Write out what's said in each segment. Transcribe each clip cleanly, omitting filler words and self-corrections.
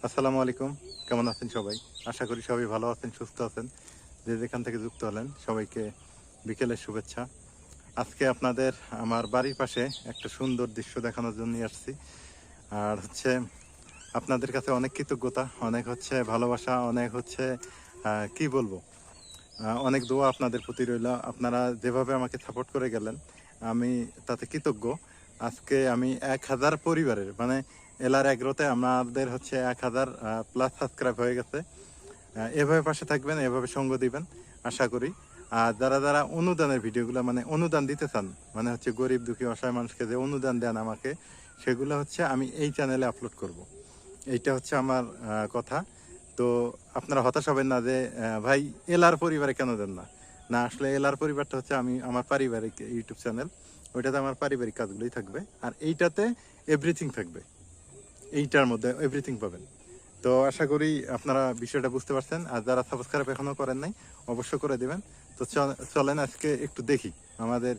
আসসালামু আলাইকুম। কেমন আছেন সবাই? আশা করি সবাই ভালো আছেন, সুস্থ আছেন। যে যেখান থেকে যুক্ত হলেন সবাইকে বিকেলের শুভেচ্ছা। আজকে আপনাদের আমার বাড়ির পাশে একটা সুন্দর দৃশ্য দেখানোর জন্য আসছি। আর আপনাদের কাছে অনেক কৃতজ্ঞতা, অনেক ভালোবাসা, অনেক কি বলবো, অনেক দোয়া আপনাদের প্রতি রইল। আপনারা যেভাবে আমাকে সাপোর্ট করে গেলেন আমি তাতে কৃতজ্ঞ। আজকে আমি 1000 পরিবারের মানে এলার এগ্রোতে আমাদের 1000 প্লাস সাবস্ক্রাইব হয়ে গেছে। এভাবে পাশে থাকবেন, এভাবে সঙ্গ দিবেন আশা করি। আর যারা যারা অনুদানের ভিডিওগুলো মানে অনুদান দিতে চান, মানে গরিব দুঃখী অসহায় মানুষকে যে অনুদান দেন আমাকে, সেগুলো আমি এই চ্যানেলে আপলোড করব। এইটা আমার কথা। তো আপনারা হতাশ হবেন না যে ভাই এলার পরিবারে কেন দেন না। না, আসলে এলার পরিবারটা আমি আমার পারিবারিক ইউটিউব চ্যানেল, ওইটাতে আমার পারিবারিক কাজগুলোই থাকবে, আর এইটাতে এভরিথিং থাকবে। এইটার মধ্যে এভরিথিং পাবেন। তো আশা করি আপনারা বিষয়টা বুঝতে পারছেন। আর যারা সাবস্ক্রাইব এখনও করেন নাই অবশ্য করে দেবেন। তো চলেন আজকে একটু দেখি আমাদের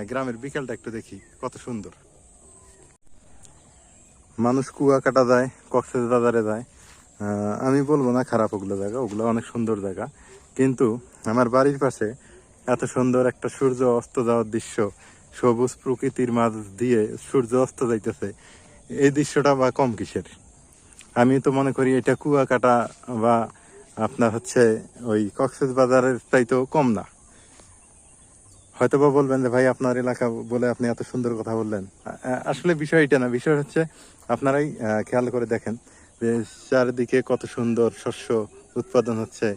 গ্রামের বিকেলটা, একটু দেখি কত সুন্দর। মানুষ কুয়াকাটা যায়, কক্সবাজারে যায়। আমি বলবো না খারাপ ওগুলো জায়গা, ওগুলো অনেক সুন্দর জায়গা। কিন্তু আমার বাড়ির পাশে এত সুন্দর একটা সূর্য অস্ত যাওয়ার দৃশ্য, সবুজ প্রকৃতির মাঝ দিয়ে সূর্য অস্ত যাইতেছে, এই দৃশ্যটা বা কম কিসের? আমি তো মনে করি এটা কুয়াকাটা বা আপনার ওই কক্সবাজারের চাইতেও কম না। হয়তো বা বলবেন যে ভাই আপনার এলাকা বলে আপনি এত সুন্দর কথা বললেন। আসলে বিষয় এটা না, বিষয় আপনারাই খেয়াল করে দেখেন যে চারিদিকে কত সুন্দর শস্য উৎপাদন হচ্ছে,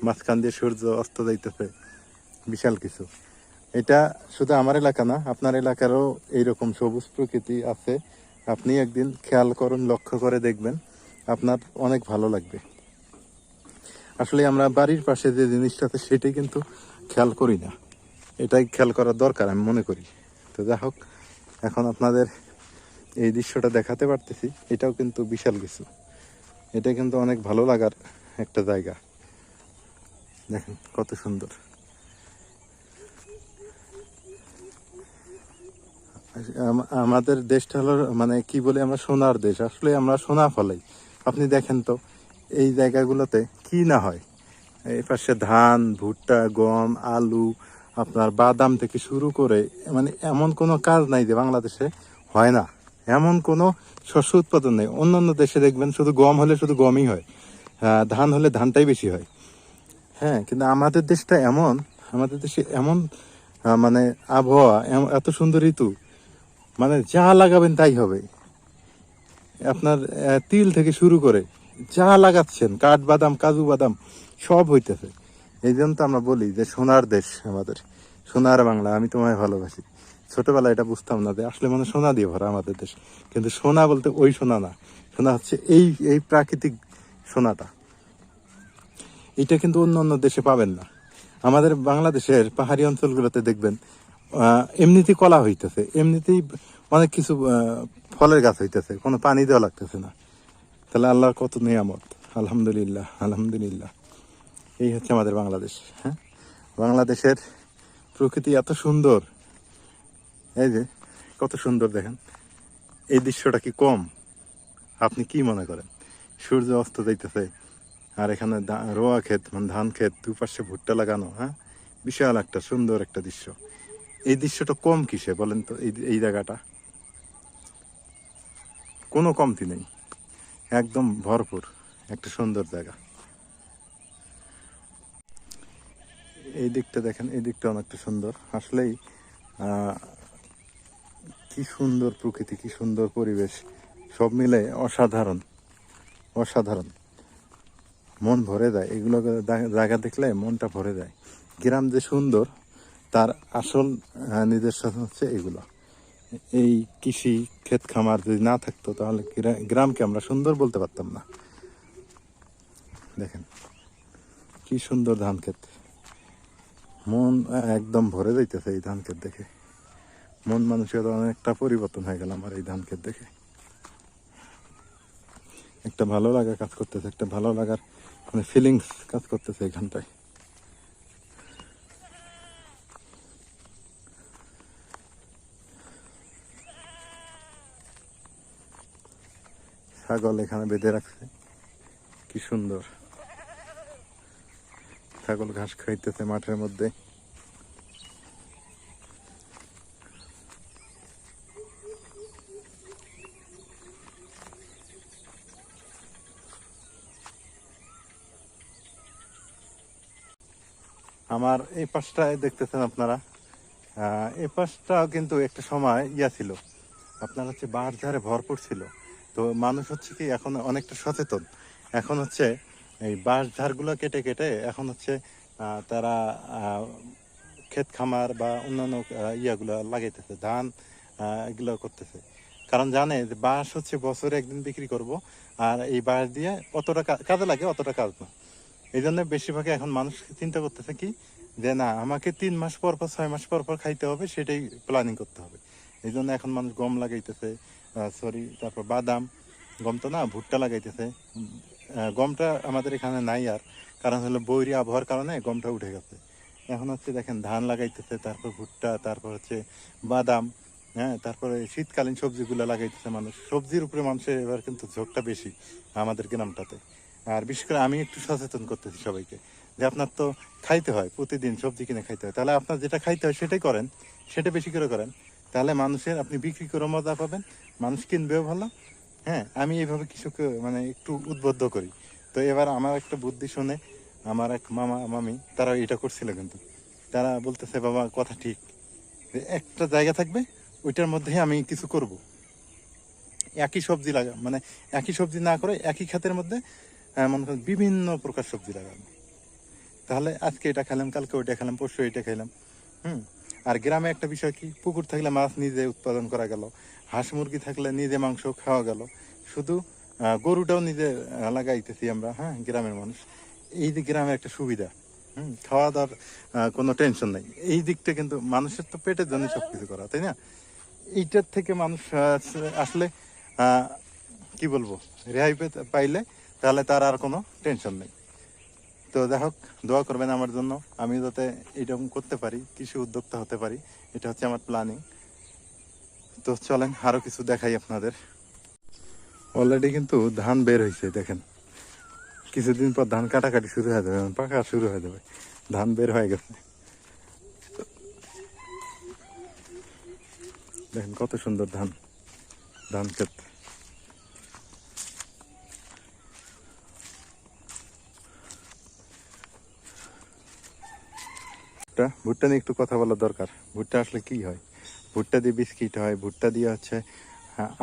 মাঝখান দিয়ে সূর্য অস্ত যাইতেছে, বিশাল কিছু। এটা শুধু আমার এলাকা না, আপনার এলাকারও এইরকম সবুজ প্রকৃতি আছে। আপনি একদিন খেয়াল করুন, লক্ষ্য করে দেখবেন, আপনার অনেক ভালো লাগবে। আসলে আমরা বাড়ির পাশে যে জিনিসটা আছে সেটাই কিন্তু খেয়াল করি না, এটাই খেয়াল করার দরকার আমি মনে করি। তো যা হোক, এখন আপনাদের এই দৃশ্যটা দেখাতে পারতেছি, এটাও কিন্তু বিশাল কিছু। এটা কিন্তু অনেক ভালো লাগার একটা জায়গা। দেখেন কত সুন্দর। আমাদের দেশটা হলো মানে কি বলে, আমরা সোনার দেশ। আসলে আমরা সোনা ফলাই। আপনি দেখেন তো এই জায়গাগুলোতে কি না হয়। এই পাশে ধান, ভুট্টা, গম, আলু, আপনার বাদাম থেকে শুরু করে মানে এমন কোনো কাজ নাই যে বাংলাদেশে হয় না। এমন কোনো শস্য উৎপাদন নেই। অন্যান্য দেশে দেখবেন শুধু গম হলে শুধু গমই হয়, ধান হলে ধানটাই বেশি হয়। হ্যাঁ, কিন্তু আমাদের দেশটা এমন, আমাদের দেশে এমন মানে আবহাওয়া, এত সুন্দর ঋতু, মানে যা লাগাবেন তাই হবে। আপনার তিল থেকে শুরু করে যা লাগাচ্ছেন, কাঠবাদাম, কাজু বাদাম, সব হইতেছে। এই জন্য তো আমরা বলি যে সোনার দেশ আমাদের, সোনার বাংলা, আমি তোমায় ভালোবাসি। ছোটবেলায় এটা বুঝতাম না যে আসলে মানে সোনা দিয়ে ভরা আমাদের দেশ। কিন্তু সোনা বলতে ওই সোনা না, সোনা এই এই প্রাকৃতিক সোনাটা। এটা কিন্তু অন্য অন্য দেশে পাবেন না। আমাদের বাংলাদেশের পাহাড়ি অঞ্চলগুলোতে দেখবেন এমনিতেই কলা হইতেছে, এমনিতেই অনেক কিছু ফলের গাছ হইতেছে, কোনো পানি দেওয়া লাগতেছে না। তাহলে আল্লাহর কত নিয়ামত। আলহামদুলিল্লাহ, আলহামদুলিল্লাহ। এই আমাদের বাংলাদেশ। হ্যাঁ, বাংলাদেশের প্রকৃতি এত সুন্দর। এই যে কত সুন্দর দেখেন, এই দৃশ্যটা কি কম? আপনি কি মনে করেন? সূর্য অস্ত যাইতেছে, আর এখানে রোয়া ক্ষেত মানে ধান ক্ষেত, দুপাশে ভুট্টা লাগানো। হ্যাঁ, বিশাল একটা সুন্দর একটা দৃশ্য। এই দৃশ্যটা কম কিসে বলেন তো? এই জায়গাটা কোনো কমতি নেই, একদম ভরপুর একটা সুন্দর জায়গা। এই দিকটা দেখেন, এই দিকটা অনেকটা সুন্দর আসলেই। কি সুন্দর প্রকৃতি, কি সুন্দর পরিবেশ, সব মিলে অসাধারণ, অসাধারণ। মন ভরে যায় এগুলো জায়গা দেখলে, মনটা ভরে যায়। গ্রাম যে সুন্দর তার আসল নিদর্শন এগুলো। এই কৃষি ক্ষেত খামার যদি না থাকতো তাহলে গ্রামকে আমরা সুন্দর বলতে পারতাম না। দেখেন কি সুন্দর ধান ক্ষেত, মন একদম ভরে যাইতেছে এই ধান ক্ষেত দেখে। মন মানসিকতা অনেকটা পরিবর্তন হয়ে গেল আমার এই ধান ক্ষেত দেখে। একটা ভালো লাগা কাজ করতেছে, একটা ভালো লাগার মানে ফিলিংস কাজ করতেছে এখানটায়। ছাগল এখানে বেঁধে রাখছে, কি সুন্দর, ছাগল ঘাস খাইতেছে মাঠের মধ্যে। আমার এই পাশটায় দেখতেছেন আপনারা, এই পাশটাও কিন্তু একটা সময় ছিল, আপনার হচ্ছে বাঁশঝাড়ে ভরপুর ছিল। তো মানুষ হচ্ছে কি এখন অনেকটা সচেতন, এখন হচ্ছে এই বাঁশঝাড়গুলো কেটে কেটে এখন হচ্ছে তারা ক্ষেত খামার বা অন্যান্য ইয়াগুলো লাগাইতেছে, ধান এগুলো করতেছে। কারণ জানে যে বাঁশ হচ্ছে বছরে একদিন বিক্রি করব, আর এই বাঁশ দিয়ে অতটা কাজে লাগে, অতটা কাজ না। এই জন্য বেশিরভাগ এখন মানুষ চিন্তা করতেছে কি যে না, আমাকে 3 মাস পর পর 6 মাস পর পর খাইতে হবে, সেটাই প্ল্যানিং করতে হবে। এই জন্য এখন মানুষ গম লাগাইতেছে, তারপর বাদাম, গম তো না, ভুট্টা লাগাইতেছে। গমটা আমাদের এখানে নাই আর, কারণ হলো বৈরী আবহাওয়ার কারণে গমটা উঠে গেছে। এখন হচ্ছে দেখেন ধান লাগাইতেছে, তারপর ভুট্টা, তারপর হচ্ছে বাদাম, হ্যাঁ, তারপরে শীতকালীন সবজিগুলো লাগাইতেছে মানুষ। সবজির উপরে মানুষের এবার কিন্তু ঝোঁকটা বেশি আমাদের গ্রামটাতে। আর বিশেষ করে আমি একটু সচেতন করতেছি সবাইকে যে আপনার তো খাইতে হয়, প্রতিদিন সবজি কিনে খাইতে হয়, তাহলে আপনার যেটা খাইতে হয় সেটাই করেন, সেটা বেশি করে করেন। তাহলে মানুষের আপনি বিক্রি করে মজা পাবেন, মানুষ কিনবেও ভালো। হ্যাঁ, আমি এইভাবে কৃষককে মানে একটু উদ্বুদ্ধ করি। তো এবার আমার একটা বুদ্ধি শুনে আমার এক মামা মামি তারা এটা করছিল, কিন্তু তারা বলতেছে বাবা কথা ঠিক, যে একটা জায়গা থাকবে, ওইটার মধ্যেই আমি কিছু করব। একই সবজি লাগা মানে একই সবজি না করে একই ক্ষেতের মধ্যে মনে করেন বিভিন্ন প্রকার সবজি লাগানো। তাহলে আজকে এটা খেলাম, কালকে ওইটা খেলাম, পরশু এটা খেলাম। হুম। আর গ্রামে একটা বিষয় কি, পুকুর থাকলে মাছ নিজে উৎপাদন করা গেল, হাঁস মুরগি থাকলে নিজে মাংস খাওয়া গেল, শুধু গরুটাও নিজে লাগাইতেছি আমরা, হ্যাঁ, গ্রামের মানুষ। এই যে গ্রামের একটা সুবিধা, খাওয়া দাওয়ার কোনো টেনশন নাই। এই দিকটা কিন্তু মানুষের তো পেটের জন্য সবকিছু করা, তাই না? এইটার থেকে মানুষ আসলে আহ, কি বলবো, রেহাই পাইলে তাহলে তার আর কোনো টেনশন নেই। তো যাই হোক, দোয়া করবেন আমার জন্য, আমি যাতে এইরকম করতে পারি, কৃষি উদ্যোক্তা হতে পারি, এটা হচ্ছে আমার প্ল্যানিং। তো চলেন আরো কিছু দেখাই আপনাদের। অলরেডি কিন্তু ধান বের হয়েছে, দেখেন কিছুদিন পর ধান কাটাকাটি শুরু হয়ে যাবে, পাকা শুরু হয়ে যাবে, ধান বের হয়ে গেছে। দেখেন কত সুন্দর ধান, ধান ক্ষেত। ভুট্টা নিয়ে একটু কথা বলা দরকার। ভুট্টা আসলে কি হয়? ভুট্টা দিয়ে বিস্কিট হয়, ভুট্টা দিয়ে হচ্ছে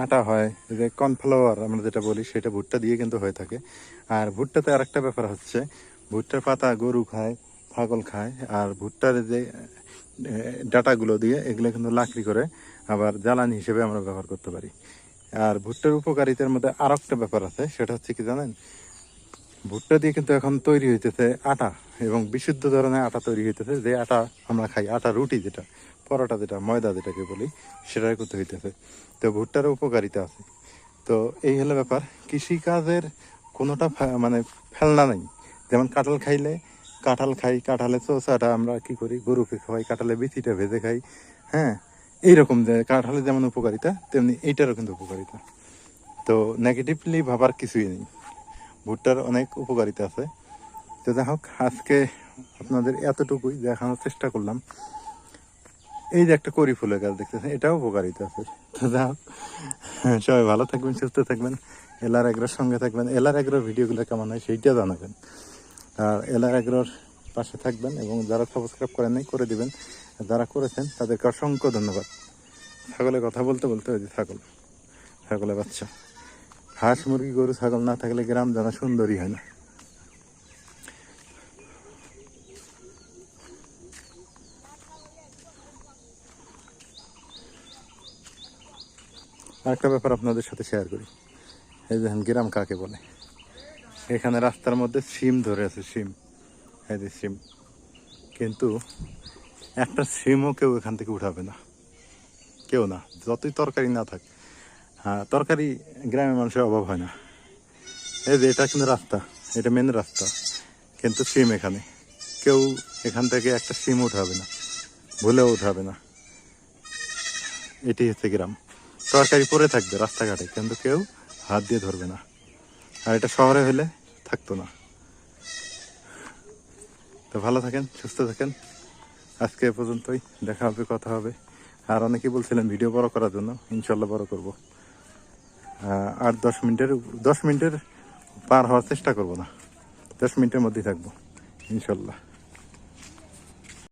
আটা হয়, যে কর্নফ্লাওয়ার আমরা যেটা বলি সেটা ভুট্টা দিয়ে কিন্তু হয়ে থাকে। আর ভুট্টাতে আরেকটা ব্যাপার হচ্ছে, ভুট্টার পাতা গরু খায়, ছাগল খায়, আর ভুট্টার যে ডাটাগুলো দিয়ে এগুলো কিন্তু লাকড়ি করে আবার জ্বালানি হিসেবে আমরা ব্যবহার করতে পারি। আর ভুট্টার উপকারিতার মধ্যে আর একটা ব্যাপার আছে, সেটা হচ্ছে কি জানেন, ভুট্টা দিয়ে কিন্তু এখন তৈরি হইতেছে আটা, এবং বিশুদ্ধ ধরনের আটা তৈরি হইতেছে, যে আটা আমরা খাই, আটা রুটি যেটা, পরোটা যেটা, ময়দা যেটাকে বলি, সেটাই করতে হইতেছে। তো ভুট্টারও উপকারিতা আছে। তো এই হলো ব্যাপার, কৃষিকাজের কোনোটা মানে ফেলনা নেই। যেমন কাঁঠাল খাইলে, কাঁঠাল খাই, কাঁঠালের চোষাটা আমরা কি করি, গরুকে খাওয়াই, কাঁঠালের বিচিটা ভেজে খাই। হ্যাঁ, এইরকম যে কাঁঠালের যেমন উপকারিতা, তেমনি এইটারও কিন্তু উপকারিতা। তো নেগেটিভলি ভাবার কিছুই নেই, ভুট্টার অনেক উপকারিতা আছে। তো যাই হোক, আজকে আপনাদের এতটুকুই দেখানোর চেষ্টা করলাম। এই যে একটা করি ফুলের গাছ দেখতেছেন, এটাও উপকারিতা আছে। তো যাই হোক, সবাই ভালো থাকবেন, সুস্থ থাকবেন, এলআর এগ্রোর সঙ্গে থাকবেন। এলআর এগ্রোর ভিডিওগুলো কেমন হয় সেইটা জানাবেন, আর এলআর এগ্রোর পাশে থাকবেন, এবং যারা সাবস্ক্রাইব করেন নাই করে দিবেন, যারা করেছেন তাদেরকে অসংখ্য ধন্যবাদ। ছাগলের কথা বলতে বলতে ওই যে ছাগলের বাচ্চা। হাঁস মুরগি গরু ছাগল না থাকলে গ্রাম যেন সুন্দরই হয় না। আরেকটা ব্যাপার আপনাদের সাথে শেয়ার করি, এই দেখেন গ্রাম কাকে বলে। এখানে রাস্তার মধ্যে সিম ধরে আছে, সিম, এই যে সিম, কিন্তু একটা সিমও কেউ এখান থেকে উঠাবে না, কেউ না, যতই তরকারি না থাক। হ্যাঁ, তরকারি গ্রামের মানুষের অভাব হয় না। এই যে এটা কিন্তু রাস্তা, এটা মেন রাস্তা, কিন্তু সিম এখানে কেউ এখান থেকে একটা সিম উঠাবে না, ভুলেও উঠাবে না। এটি হচ্ছে গ্রাম। তরকারি পরে থাকবে রাস্তাঘাটে, কিন্তু কেউ হাত দিয়ে ধরবে না। আর এটা শহরে হলে থাকতো না। তো ভালো থাকেন, সুস্থ থাকেন। আজকে এ পর্যন্তই, দেখা হবে, কথা হবে। আর অনেকেই বলছিলেন ভিডিও বড় করার জন্য, ইনশাল্লাহ বড় করব। আর 10 মিনিটের পার হওয়ার চেষ্টা করব না, 10 মিনিটের মধ্যেই থাকবো ইনশাল্লাহ।